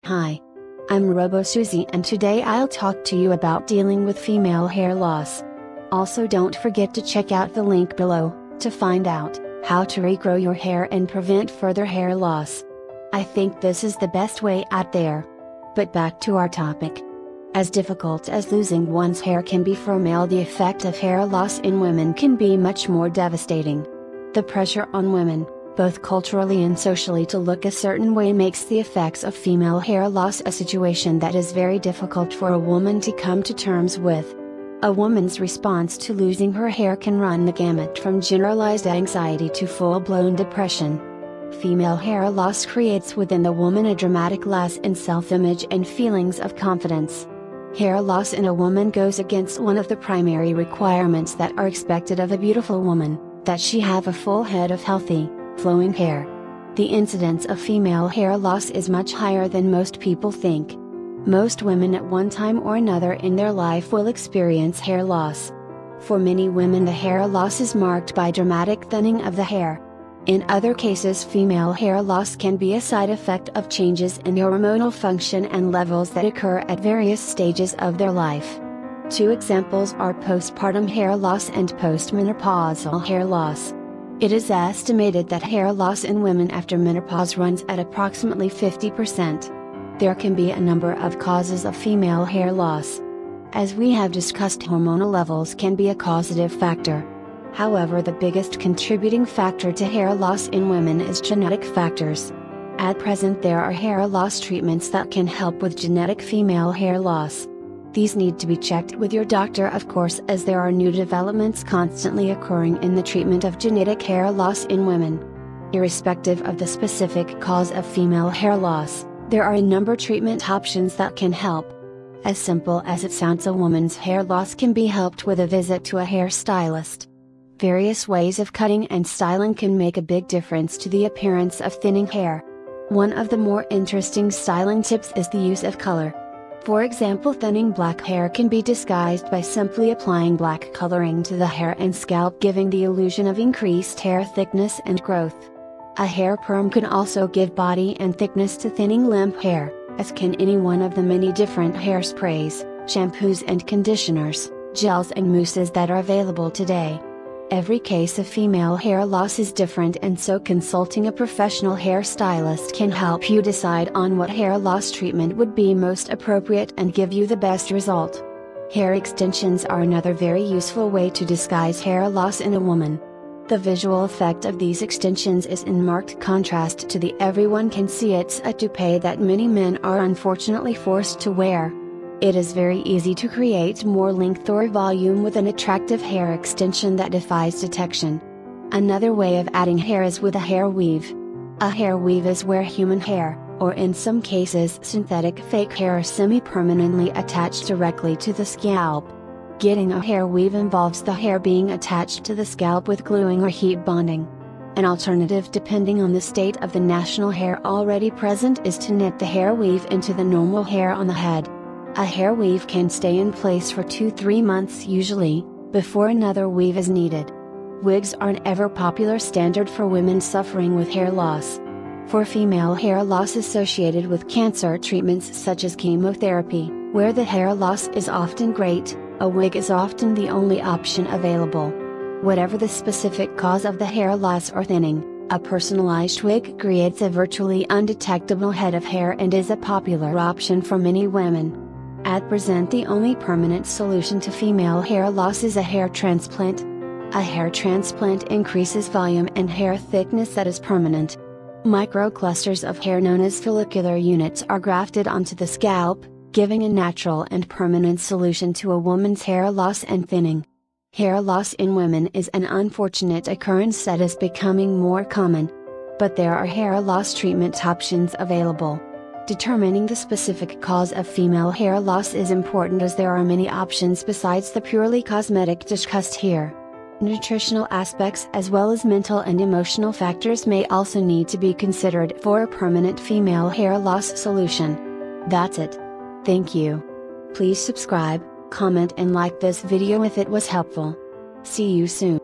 Hi. I'm robo-Suzie and today I'll talk to you about dealing with female hair loss. Also don't forget to check out the link below, to find out how to regrow your hair and prevent further hair loss. I think this is the best way out there. But back to our topic. As difficult as losing one's hair can be for a male, the effect of hair loss in women can be much more devastating. The pressure on women, both culturally and socially, to look a certain way makes the effects of female hair loss a situation that is very difficult for a woman to come to terms with. A woman's response to losing her hair can run the gamut from generalized anxiety to full-blown depression. Female hair loss creates within the woman a dramatic loss in self-image and feelings of confidence. Hair loss in a woman goes against one of the primary requirements that are expected of a beautiful woman, that she have a full head of healthy, flowing hair. The incidence of female hair loss is much higher than most people think. Most women at one time or another in their life will experience hair loss. For many women, the hair loss is marked by dramatic thinning of the hair. In other cases, female hair loss can be a side effect of changes in hormonal function and levels that occur at various stages of their life. Two examples are postpartum hair loss and postmenopausal hair loss. It is estimated that hair loss in women after menopause runs at approximately 50%. There can be a number of causes of female hair loss. As we have discussed, hormonal levels can be a causative factor. However, the biggest contributing factor to hair loss in women is genetic factors. At present, there are hair loss treatments that can help with genetic female hair loss. These need to be checked with your doctor, of course, as there are new developments constantly occurring in the treatment of genetic hair loss in women. Irrespective of the specific cause of female hair loss, there are a number of treatment options that can help. As simple as it sounds, a woman's hair loss can be helped with a visit to a hairstylist. Various ways of cutting and styling can make a big difference to the appearance of thinning hair. One of the more interesting styling tips is the use of color. For example, thinning black hair can be disguised by simply applying black coloring to the hair and scalp, giving the illusion of increased hair thickness and growth. A hair perm can also give body and thickness to thinning limp hair, as can any one of the many different hairsprays, shampoos and conditioners, gels and mousses that are available today. Every case of female hair loss is different, and so consulting a professional hairstylist can help you decide on what hair loss treatment would be most appropriate and give you the best result. Hair extensions are another very useful way to disguise hair loss in a woman. The visual effect of these extensions is in marked contrast to the everyone can see it's a toupee that many men are unfortunately forced to wear. It is very easy to create more length or volume with an attractive hair extension that defies detection. Another way of adding hair is with a hair weave. A hair weave is where human hair, or in some cases synthetic fake hair, are semi-permanently attached directly to the scalp. Getting a hair weave involves the hair being attached to the scalp with gluing or heat bonding. An alternative, depending on the state of the national hair already present, is to knit the hair weave into the normal hair on the head. A hair weave can stay in place for 2-3 months usually, before another weave is needed. Wigs are an ever popular standard for women suffering with hair loss. For female hair loss associated with cancer treatments such as chemotherapy, where the hair loss is often great, a wig is often the only option available. Whatever the specific cause of the hair loss or thinning, a personalized wig creates a virtually undetectable head of hair and is a popular option for many women. At present, the only permanent solution to female hair loss is a hair transplant. A hair transplant increases volume and hair thickness that is permanent. Microclusters of hair known as follicular units are grafted onto the scalp, giving a natural and permanent solution to a woman's hair loss and thinning. Hair loss in women is an unfortunate occurrence that is becoming more common. But there are hair loss treatment options available. Determining the specific cause of female hair loss is important, as there are many options besides the purely cosmetic discussed here. Nutritional aspects as well as mental and emotional factors may also need to be considered for a permanent female hair loss solution. That's it. Thank you. Please subscribe, comment and like this video if it was helpful. See you soon.